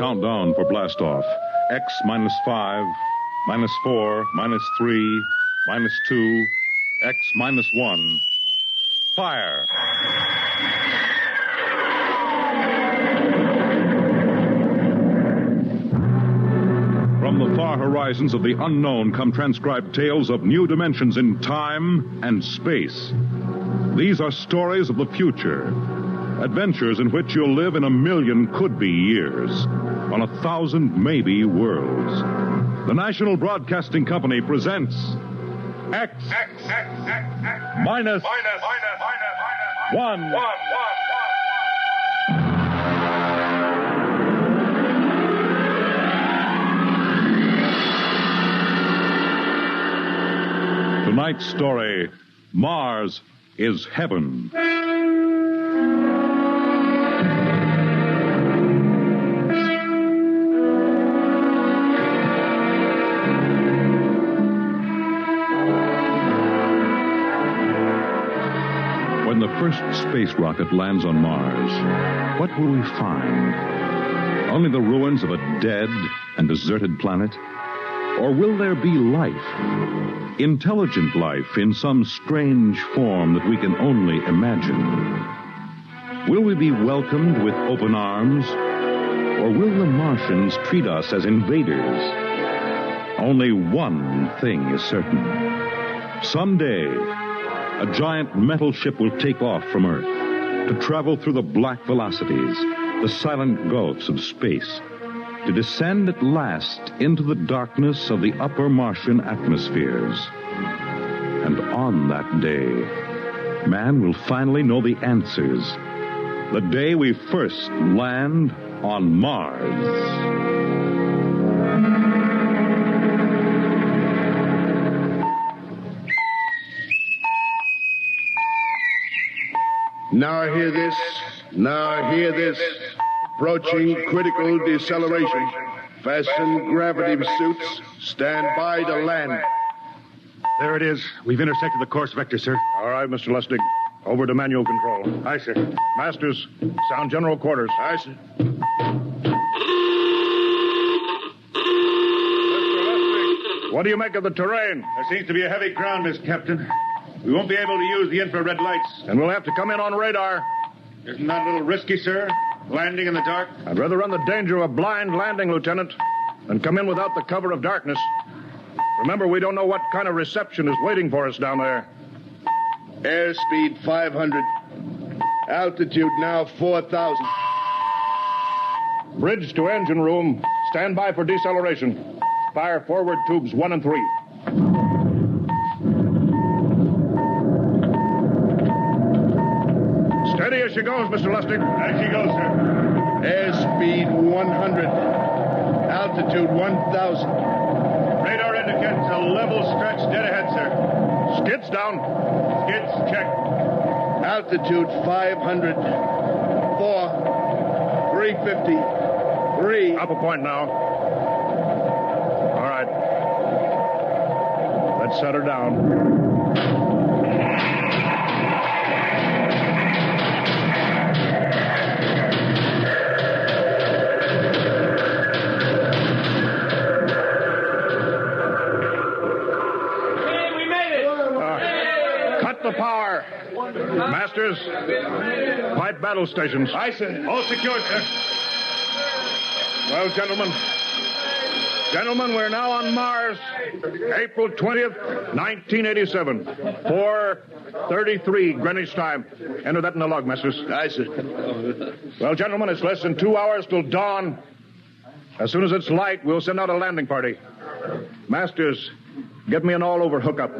countdown for blastoff. X minus 5, minus 4, minus 3, minus 2, X minus 1. Fire! From the far horizons of the unknown come transcribed tales of new dimensions in time and space. These are stories of the future. Adventures in which you'll live in 1,000,000 could-be years, on 1,000 maybe worlds. The National Broadcasting Company presents X minus 1. Tonight's story, Mars is Heaven. When the first space rocket lands on Mars, what will we find? Only the ruins of a dead and deserted planet? Or will there be life? Intelligent life in some strange form that we can only imagine? Will we be welcomed with open arms? Or will the Martians treat us as invaders? Only one thing is certain. Someday, a giant metal ship will take off from Earth to travel through the black velocities, the silent gulfs of space, to descend at last into the darkness of the upper Martian atmospheres. And on that day, man will finally know the answers. The day we first land on Mars. Now hear this. Now hear this. Approaching critical deceleration. Fasten gravity suits. Stand by to land. There it is. We've intersected the course vector, sir. All right, Mr. Lustig. Over to manual control. Aye, sir. Masters, sound general quarters. Aye, sir. What do you make of the terrain? There seems to be a heavy ground, Miss Captain. We won't be able to use the infrared lights. And we'll have to come in on radar. Isn't that a little risky, sir? Landing in the dark? I'd rather run the danger of a blind landing, Lieutenant, than come in without the cover of darkness. Remember, we don't know what kind of reception is waiting for us down there. Airspeed 500. Altitude now 4,000. Bridge to engine room. Stand by for deceleration. Fire forward tubes 1 and 3. Steady as she goes, Mr. Lustig. As she goes, sir. Airspeed 100. Altitude 1,000. Radar indicates a level stretch dead ahead, sir. Skids down. Skids check. Altitude 500. 4. 350. 3. Up a point now. All right. Let's set her down. The power. Masters, pipe battle stations. Aye, sir. All secured, sir. Well, gentlemen, we're now on Mars, April 20th, 1987, 4:33 Greenwich time. Enter that in the log, Masters. Aye, sir. Well, gentlemen, it's less than 2 hours till dawn. As soon as it's light, we'll send out a landing party. Masters, get me an all-over hookup.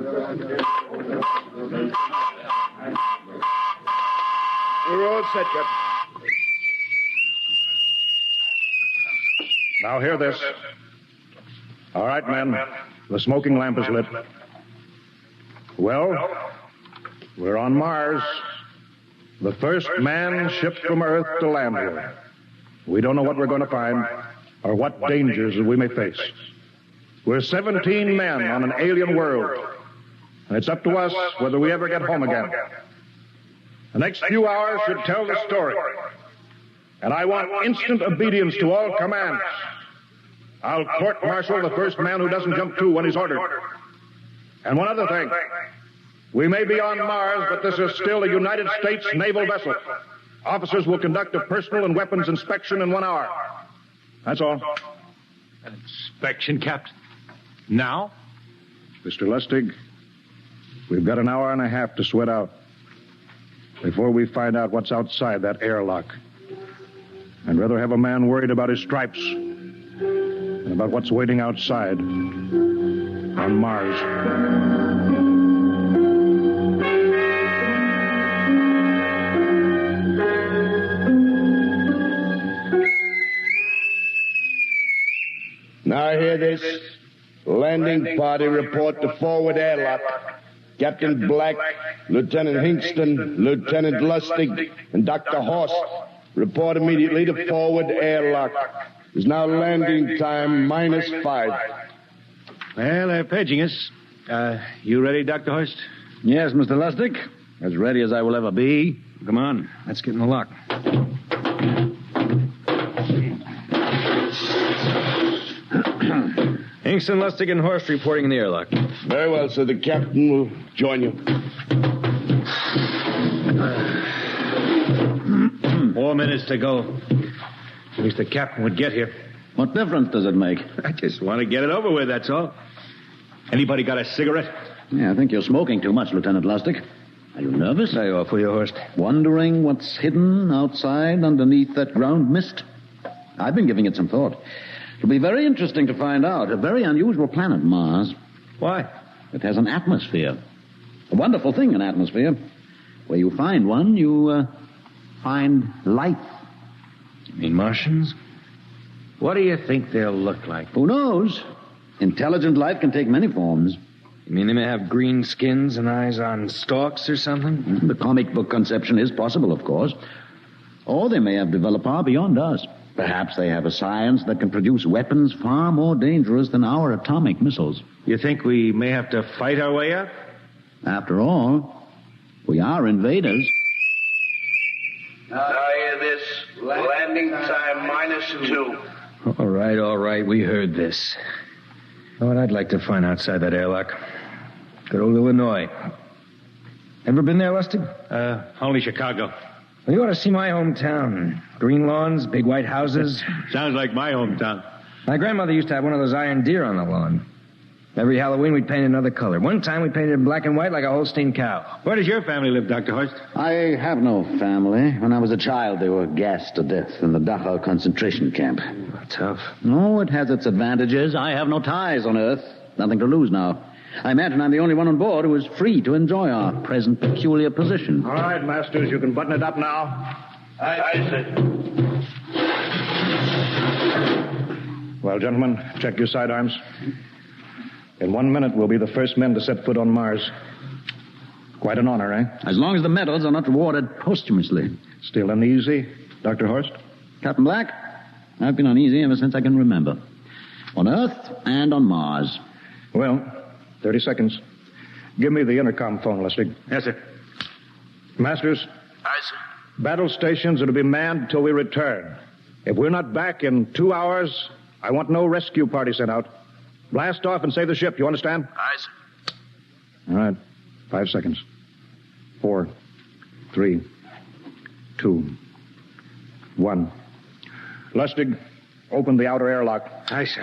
We're all set, Captain. Now hear this. All right, men. The smoking lamp is lit. Well, we're on Mars. The first manned ship from Earth to land here. We don't know what we're going to find or what dangers we may face. We're 17 men on an alien world, and it's up to us whether we ever get home again. The next few hours should tell the story. And I want instant obedience to all commands. I'll court-martial the first man who doesn't jump to when he's ordered. And one other thing. We may be on Mars, but this is still a United States naval vessel. Officers will conduct a personal and weapons inspection in 1 hour. That's all. An inspection, Captain? Now? Mr. Lustig, we've got an hour and a half to sweat out before we find out what's outside that airlock. I'd rather have a man worried about his stripes than about what's waiting outside on Mars. Now hear this. Landing party report to forward airlock. Captain Black, Lieutenant Hingston, Lieutenant Lustig, and Dr. Horst report immediately to forward airlock. There's now landing time -5. Well, they're paging us. You ready, Dr. Horst? Yes, Mr. Lustig. As ready as I will ever be. Come on, let's get in the lock. Hingston, Lustig, and Horst reporting in the airlock. Very well, sir. The captain will join you. 4 minutes to go. At least the captain would get here. What difference does it make? I just want to get it over with, that's all. Anybody got a cigarette? Yeah, I think you're smoking too much, Lieutenant Lustig. Are you nervous? I offer you, Horst. Wondering what's hidden outside underneath that ground mist? I've been giving it some thought. It'll be very interesting to find out. A very unusual planet, Mars. Why? It has an atmosphere. A wonderful thing, an atmosphere. Where you find one, you find life. You mean Martians? What do you think they'll look like? Who knows? Intelligent life can take many forms. You mean they may have green skins and eyes on stalks or something? The comic book conception is possible, of course. Or they may have developed far beyond us. Perhaps they have a science that can produce weapons far more dangerous than our atomic missiles. You think we may have to fight our way up? After all, we are invaders. Now hear this. Landing time -2. All right. We heard this. You know what I'd like to find outside that airlock? Good old Illinois. Ever been there, Lustig? Only Chicago. Well, you ought to see my hometown. Green lawns, big white houses. Sounds like my hometown. My grandmother used to have one of those iron deer on the lawn. Every Halloween, we'd paint another color. One time, we painted it black and white like a Holstein cow. Where does your family live, Dr. Horst? I have no family. When I was a child, they were gassed to death in the Dachau concentration camp. Tough. No, it has its advantages. I have no ties on Earth. Nothing to lose now. I imagine I'm the only one on board who is free to enjoy our present peculiar position. All right, Masters, you can button it up now. Aye, sir. Well, gentlemen, check your sidearms. In 1 minute, we'll be the first men to set foot on Mars. Quite an honor, eh? As long as the medals are not rewarded posthumously. Still uneasy, Dr. Horst? Captain Black, I've been uneasy ever since I can remember. On Earth and on Mars. Well, 30 seconds. Give me the intercom phone, Lustig. Yes, sir. Masters? Aye, sir. Battle stations are to be manned until we return. If we're not back in 2 hours, I want no rescue party sent out. Blast off and save the ship, you understand? Aye, sir. All right. 5 seconds. 4, 3, 2, 1. Lustig, open the outer airlock. Aye, sir.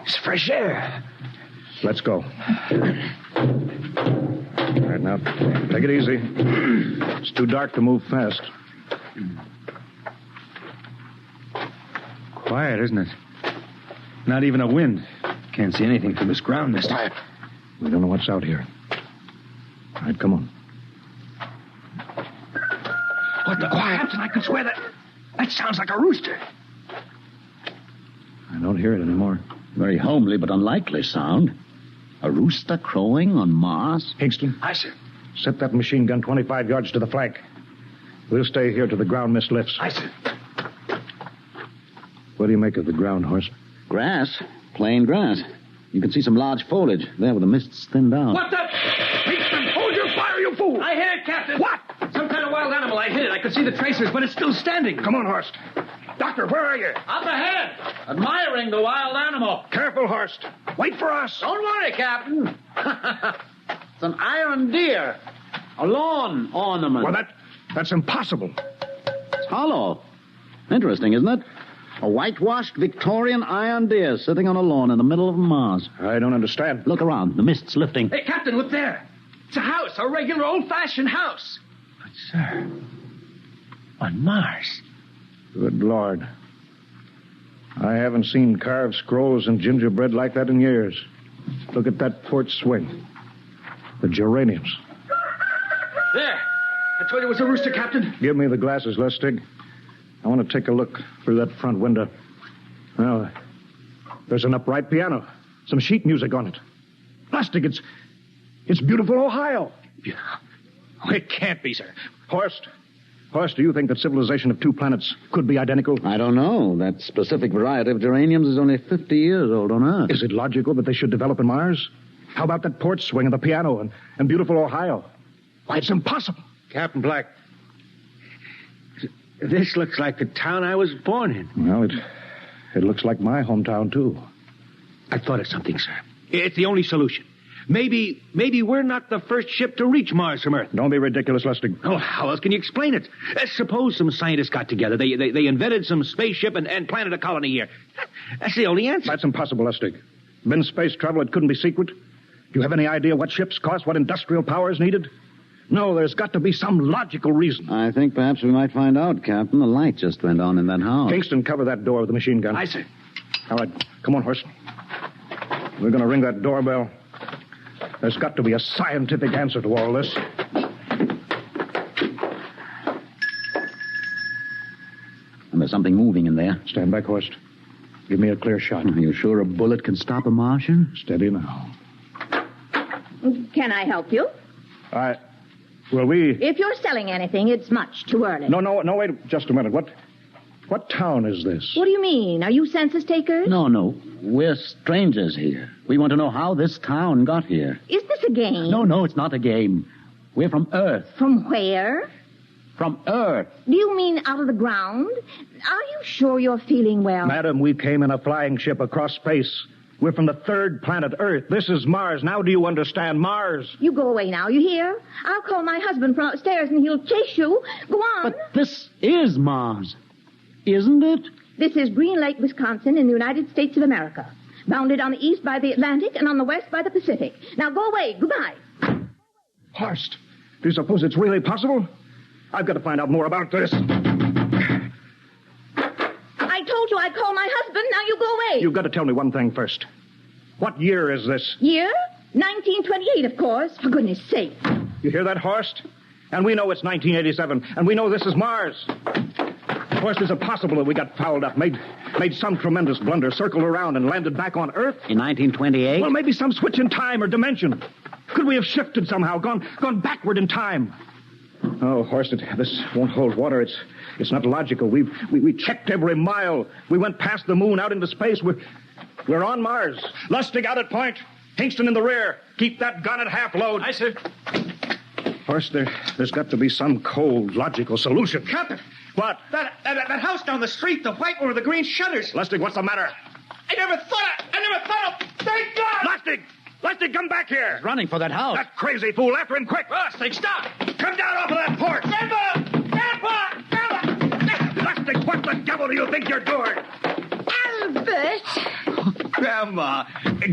It's fresh air. Let's go. All right, now, take it easy. It's too dark to move fast. Quiet, isn't it? Not even a wind. Can't see anything from this ground mist. Quiet. We don't know what's out here. All right, come on. What the quiet? I can swear that sounds like a rooster. I don't hear it anymore. Very homely but unlikely sound. A rooster crowing on Mars? Hingston. Aye, sir. Set that machine gun 25 yards to the flank. We'll stay here till the ground mist lifts. Aye, sir. What do you make of the ground, Horse? Grass. Plain grass. You can see some large foliage there where the mist's thinned out. What the? Hingston, hold your fire, you fool! I hit it, Captain. What? Some kind of wild animal. I hit it. I could see the tracers, but it's still standing. Come on, Horst. Doctor, where are you? Up ahead, admiring the wild animal. Careful, Horst. Wait for us. Don't worry, Captain. It's an iron deer. A lawn ornament. Well, that's impossible. It's hollow. Interesting, isn't it? A whitewashed Victorian iron deer sitting on a lawn in the middle of Mars. I don't understand. Look around. The mist's lifting. Hey, Captain, look there. It's a house, a regular old-fashioned house. But, sir, on Mars. Good Lord. I haven't seen carved scrolls and gingerbread like that in years. Look at that port swing. The geraniums. There. I told you it was a rooster, Captain. Give me the glasses, Lustig. I want to take a look through that front window. Well, there's an upright piano. Some sheet music on it. Lustig, it's beautiful Ohio. Oh, it can't be, sir. Horst, do you think that civilization of two planets could be identical? I don't know. That specific variety of geraniums is only 50 years old on Earth. Is it logical that they should develop in Mars? How about that porch swing and the piano and beautiful Ohio? Why, it's impossible. Captain Black, this looks like the town I was born in. Well, it looks like my hometown, too. I thought of something, sir. It's the only solution. Maybe we're not the first ship to reach Mars from Earth. Don't be ridiculous, Lustig. Oh, how else can you explain it? Suppose some scientists got together. They invented some spaceship and planted a colony here. That's the only answer. That's impossible, Lustig. Been space travel, it couldn't be secret. Do you have any idea what ships cost, what industrial power is needed? No, there's got to be some logical reason. I think perhaps we might find out, Captain. The light just went on in that house. Kingston, cover that door with the machine gun. Aye, sir. All right, come on, Horst. We're going to ring that doorbell. There's got to be a scientific answer to all this. And there's something moving in there. Stand back, Horst. Give me a clear shot. Are you sure a bullet can stop a Martian? Steady now. Can I help you? Will we... If you're selling anything, it's much too early. No, wait just a minute. What town is this? What do you mean? Are you census takers? No. We're strangers here. We want to know how this town got here. Is this a game? No, it's not a game. We're from Earth. From where? From Earth. Do you mean out of the ground? Are you sure you're feeling well? Madam, we came in a flying ship across space. We're from the third planet, Earth. This is Mars. Now do you understand? Mars. You go away now, you hear? I'll call my husband from upstairs and he'll chase you. Go on. But this is Mars, isn't it? This is Green Lake, Wisconsin, in the United States of America. Bounded on the east by the Atlantic and on the west by the Pacific. Now go away. Goodbye. Horst, do you suppose it's really possible? I've got to find out more about this. I told you I'd call my husband. Now you go away. You've got to tell me one thing first. What year is this? Year? 1928, of course. For goodness sake. You hear that, Horst? And we know it's 1987, and we know this is Mars. Horst, is it possible that we got fouled up, made some tremendous blunder, circled around, and landed back on Earth? In 1928? Well, maybe some switch in time or dimension. Could we have shifted somehow, gone backward in time? Oh, Horst, this won't hold water. It's not logical. We checked every mile. We went past the moon, out into space. We're on Mars. Lustig out at point. Hingston in the rear. Keep that gun at half load. Aye, sir. Horst, there's got to be some cold, logical solution. Captain. What? That house down the street, the white one with the green shutters. Lustig, what's the matter? I never thought of... Thank God! Lustig, come back here. He's running for that house. That crazy fool. After him, quick. Lustig, stop! Come down off of that porch. Grandpa! Lustig, what the devil do you think you're doing? Albert!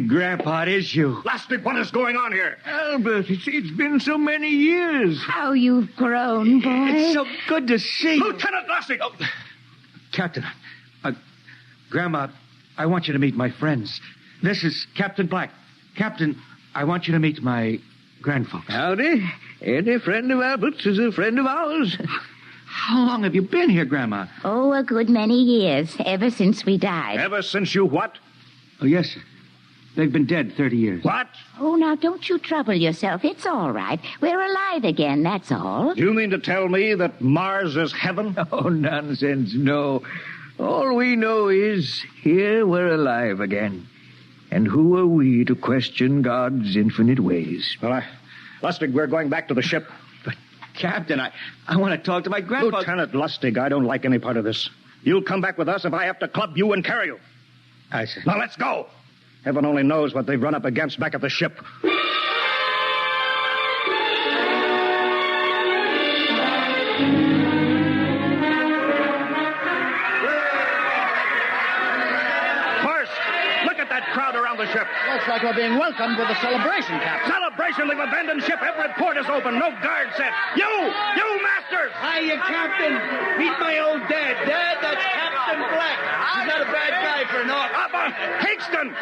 Grandpa, it is you. Lustig, what is going on here? Albert, it's been so many years. How you've grown, boy. It's so good to see you. Lieutenant Lustig! Oh. Captain, Grandma, I want you to meet my friends. This is Captain Black. Captain, I want you to meet my grandfolks. Howdy. Any friend of Albert's is a friend of ours. How long have you been here, Grandma? Oh, a good many years, ever since we died. Ever since you what? Oh, yes, sir. They've been dead 30 years. What? Oh, now, don't you trouble yourself. It's all right. We're alive again, that's all. Do you mean to tell me that Mars is heaven? Oh, nonsense, no. All we know is here we're alive again. And who are we to question God's infinite ways? Well, Lustig, we're going back to the ship. But, Captain, I want to talk to my grandpa. Lieutenant Lustig, I don't like any part of this. You'll come back with us if I have to club you and carry you. I see. Now, let's go. Heaven only knows what they've run up against back at the ship. Crowd around the ship. Looks like we're being welcomed with a celebration, Captain. Celebration? They've abandoned ship. Every port is open. No guard set. You masters! Hiya, Captain. Meet my old dad. Dad, that's Captain Black. He's not a bad guy for an officer. Higston!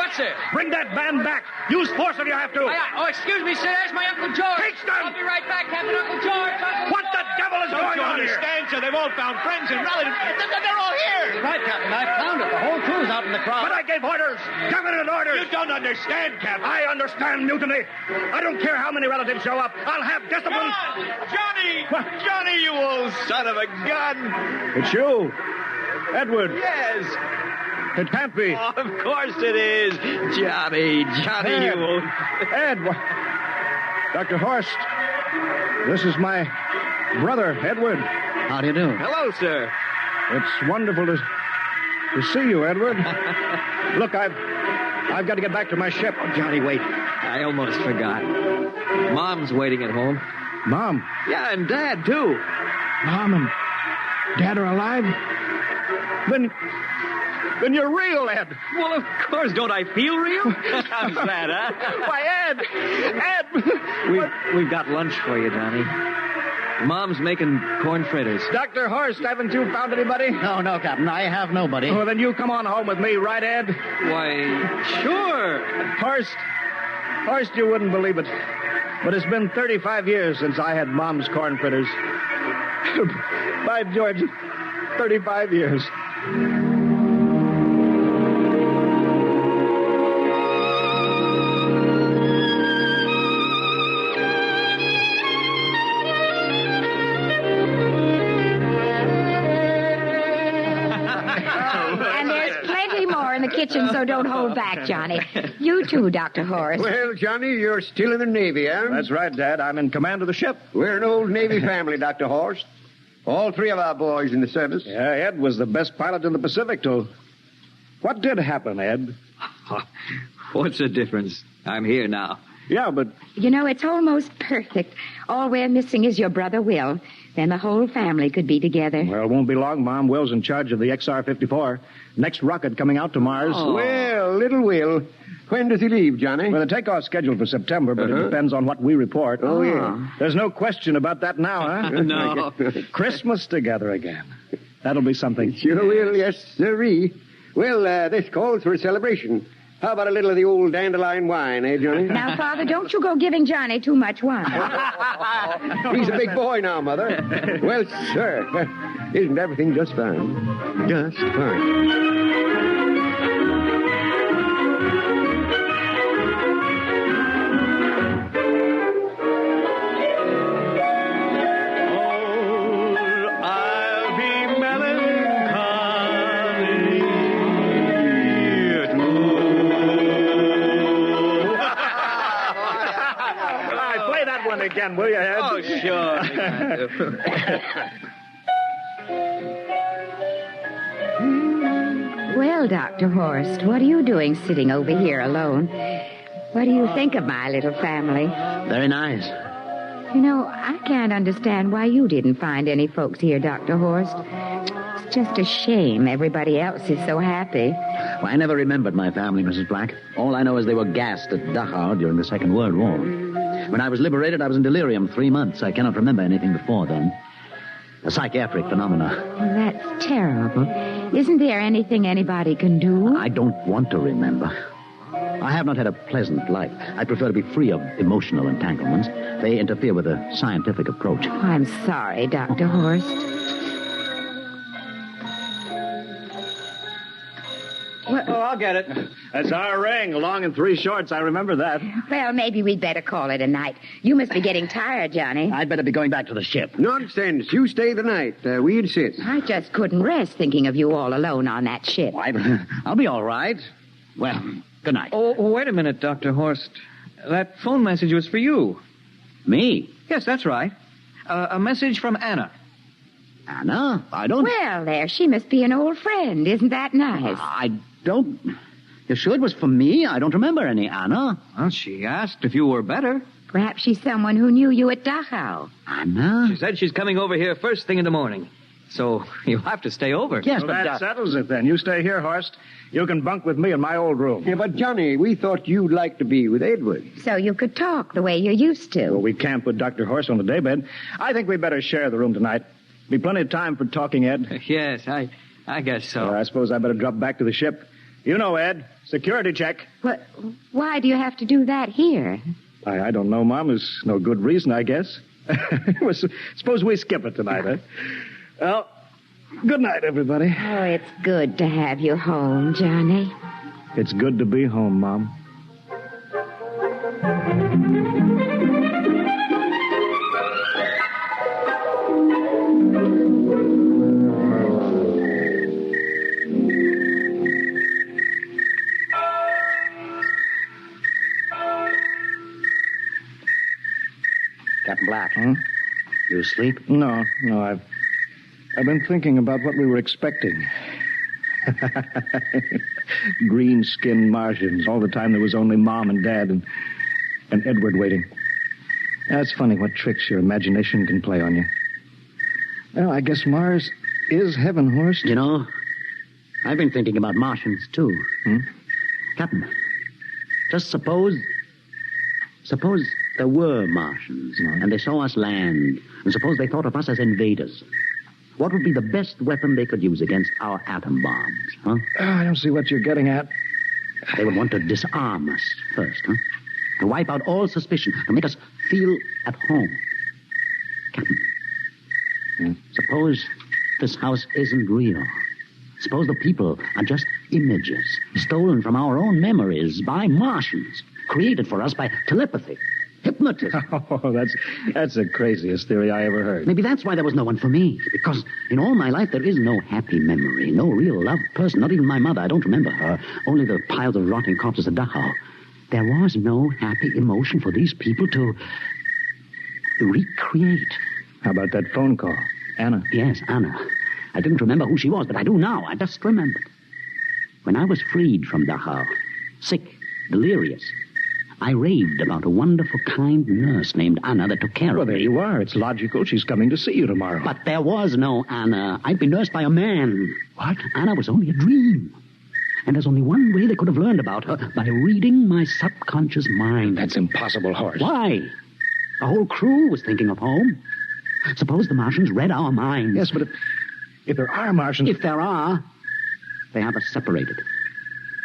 What's it? Bring that band back. Use force if you have to. Excuse me, sir. There's my Uncle George. Higston! I'll be right back, Captain. Uncle George. What the devil is going on here? Understand, sir? They've all found friends and relatives. They're all here. Right, Captain. I found it. The whole crew's out in the crowd. But I gave orders. Definite orders. You don't understand, Captain. I understand mutiny. I don't care how many relatives show up. I'll have discipline. Johnny! Johnny, you old son of a gun! It's you. Edward. Yes. It can't be. Oh, of course it is. Johnny, Ed. you old... Ed. Dr. Horst. This is my brother, Edward. How do you do? Hello, sir. It's wonderful to see you, Edward. Look, I've got to get back to my ship. Oh, Johnny, wait. I almost forgot. Mom's waiting at home. Mom? Yeah, and Dad, too. Mom and Dad are alive? Then you're real, Ed. Well, of course. Don't I feel real? How's that, huh? Why, Ed! We've got lunch for you, Johnny. Mom's making corn fritters. Dr. Horst, haven't you found anybody? No, Captain. I have nobody. Well, then you come on home with me, right, Ed? Why, sure. Horst, you wouldn't believe it, but it's been 35 years since I had Mom's corn fritters. By George, 35 years. Kitchen, so don't hold back, Johnny. You too, Dr. Horst. Well, Johnny, you're still in the Navy, eh? That's right, Dad. I'm in command of the ship. We're an old Navy family, Dr. Horst. All three of our boys in the service. Yeah, Ed was the best pilot in the Pacific, too. What did happen, Ed? What's the difference? I'm here now. Yeah, but... You know, it's almost perfect. All we're missing is your brother, Will. Then the whole family could be together. Well, it won't be long, Mom. Will's in charge of the XR-54. Next rocket coming out to Mars. Oh. Well, little Will. When does he leave, Johnny? Well, the takeoff's scheduled for September, but it depends on what we report. Oh, yeah. There's no question about that now, huh? No. Christmas together again. That'll be something. Sure will, yes, sirree. Well, this calls for a celebration. How about a little of the old dandelion wine, eh, Johnny? Now, Father, don't you go giving Johnny too much wine. He's a big boy now, Mother. Well, sir, isn't everything just fine? Just fine. Again, will you, Ed? Oh, sure. Well, Dr. Horst, what are you doing sitting over here alone? What do you think of my little family? Very nice. You know, I can't understand why you didn't find any folks here, Dr. Horst. It's just a shame everybody else is so happy. Well, I never remembered my family, Mrs. Black. All I know is they were gassed at Dachau during the Second World War. When I was liberated, I was in delirium 3 months. I cannot remember anything before then. A psychiatric phenomena. Well, that's terrible. Isn't there anything anybody can do? I don't want to remember. I have not had a pleasant life. I prefer to be free of emotional entanglements. They interfere with a scientific approach. Oh, I'm sorry, Dr. Horst. Oh, I'll get it. That's our ring, long and 3 shorts. I remember that. Well, maybe we'd better call it a night. You must be getting tired, Johnny. I'd better be going back to the ship. Nonsense. You stay the night. We insist. I just couldn't rest thinking of you all alone on that ship. I'll be all right. Well, good night. Oh, wait a minute, Dr. Horst. That phone message was for you. Me? Yes, that's right. A message from Anna. Anna? I don't... Well, there, she must be an old friend. Isn't that nice? I don't... You sure it was for me? I don't remember any Anna. Well, she asked if you were better. Perhaps she's someone who knew you at Dachau. Anna? She said she's coming over here first thing in the morning. So you'll have to stay over. Yes, Well, but... that settles it then. You stay here, Horst. You can bunk with me in my old room. Yeah, but Johnny, we thought you'd like to be with Edward. So you could talk the way you used to. Well, we can't put Dr. Horst on the daybed. I think we better share the room tonight. Be plenty of time for talking, Ed. Yes, I guess so. I suppose I better drop back to the ship. You know, Ed, security check. What? Why do you have to do that here? I don't know, Mom. There's no good reason, I guess. Suppose we skip it tonight, huh? Well, good night, everybody. Oh, it's good to have you home, Johnny. It's good to be home, Mom. Captain Black. Hmm? You asleep? No, I've been thinking about what we were expecting. Green-skinned Martians. All the time there was only Mom and Dad and Edward waiting. That's funny what tricks your imagination can play on you. Well, I guess Mars is heaven, Horst. You know, I've been thinking about Martians, too. Captain, just suppose there were Martians, and they saw us land, and suppose they thought of us as invaders. What would be the best weapon they could use against our atom bombs, huh? I don't see what you're getting at. They would want to disarm us first, huh? To wipe out all suspicion, to make us feel at home. Captain, suppose this house isn't real. Suppose the people are just images, stolen from our own memories by Martians, created for us by telepathy, hypnotism. Oh, that's the craziest theory I ever heard. Maybe that's why there was no one for me. Because in all my life, there is no happy memory, no real loved person, not even my mother. I don't remember her. Only the piles of rotting corpses at Dachau. There was no happy emotion for these people to recreate. How about that phone call? Anna? Yes, Anna. I didn't remember who she was, but I do now. I just remembered. When I was freed from Dachau, sick, delirious, I raved about a wonderful, kind nurse named Anna that took care of me. Well, there you are. It's logical. She's coming to see you tomorrow. But there was no Anna. I'd been nursed by a man. What? Anna was only a dream. And there's only one way they could have learned about her, by reading my subconscious mind. That's impossible, Horst. Why? The whole crew was thinking of home. Suppose the Martians read our minds. Yes, but if there are Martians... If there are, they have us separated.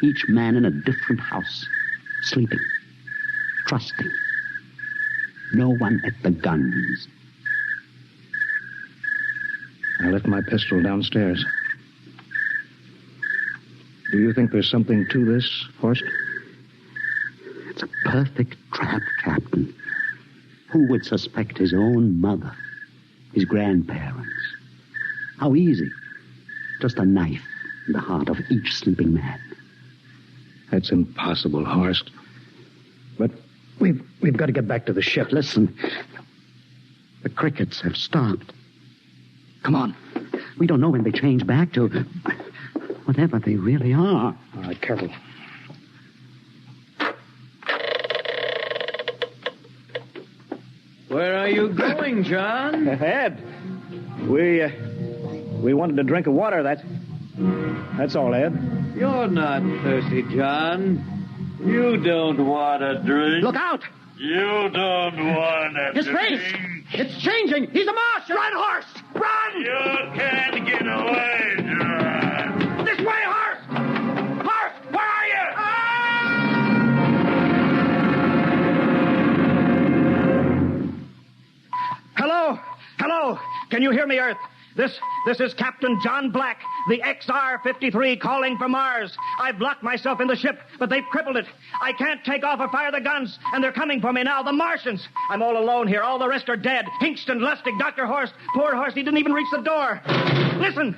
Each man in a different house, sleeping, trusting. No one at the guns. I left my pistol downstairs. Do you think there's something to this, Horst? It's a perfect trap, Captain. Who would suspect his own mother, his grandparents? How easy. Just a knife in the heart of each sleeping man. That's impossible, Horst. But we've got to get back to the ship. Listen. The crickets have stopped. Come on. We don't know when they change back to whatever they really are. All right, careful. Where are you going, John? Ed, we wanted a drink of water. That's all, Ed. You're not thirsty, John. You don't want a drink. Look out! You don't want a His drink. face! It's changing! He's a Martian! Run, horse! Run! You can't get away, John. This way, horse! Horse, where are you? Hello! Can you hear me, Earth? This is Captain John Black, the XR-53 calling from Mars. I've locked myself in the ship, but they've crippled it. I can't take off or fire the guns, and they're coming for me now, the Martians. I'm all alone here. All the rest are dead. Hinkston, Lustig, Dr. Horst. Poor Horst, he didn't even reach the door. Listen!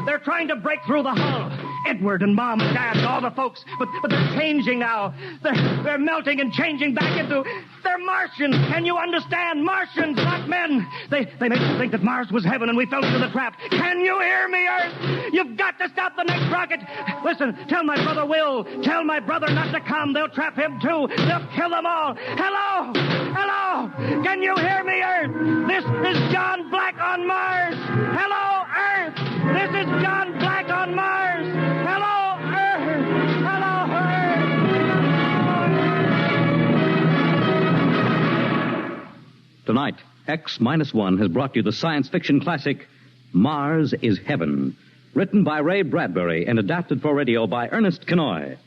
They're trying to break through the hull. Edward and Mom and Dad and all the folks. But they're changing now. They're melting and changing back into... They're Martians. Can you understand? Martians, not men. They made us think that Mars was heaven and we fell into the trap. Can you hear me, Earth? You've got to stop the next rocket. Listen, tell my brother Will. Tell my brother not to come. They'll trap him, too. They'll kill them all. Hello? Hello? Can you hear me, Earth? This is John Black on Mars. Hello, Earth. This is John Black on Mars. Hello, Earth. Hello, Earth. Tonight, X-1 has brought you the science fiction classic, Mars is Heaven, written by Ray Bradbury and adapted for radio by Ernest Kenoy.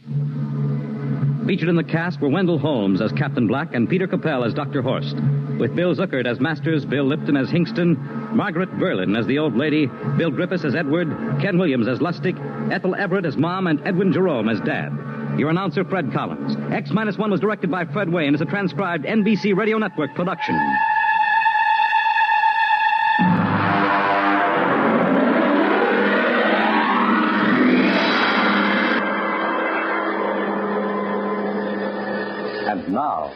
Featured in the cast were Wendell Holmes as Captain Black and Peter Capell as Dr. Horst, with Bill Zuckert as Masters, Bill Lipton as Hingston, Margaret Berlin as the old lady, Bill Griffiths as Edward, Ken Williams as Lustig, Ethel Everett as Mom, and Edwin Jerome as Dad. Your announcer, Fred Collins. X-1 was directed by Fred Way and is a transcribed NBC Radio Network production. And now,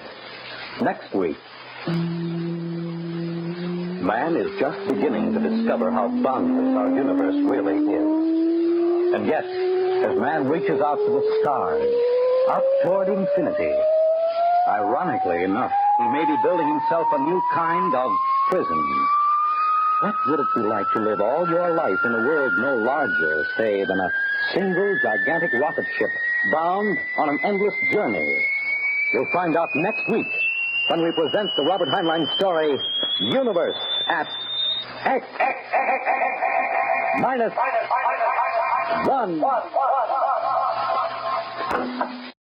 next week, man is just beginning to discover how boundless our universe really is. And yet, as man reaches out to the stars, up toward infinity, ironically enough, he may be building himself a new kind of prison. What would it be like to live all your life in a world no larger, say, than a single gigantic rocket ship bound on an endless journey? You'll find out next week when we present the Robert Heinlein story, Universe at X minus 1.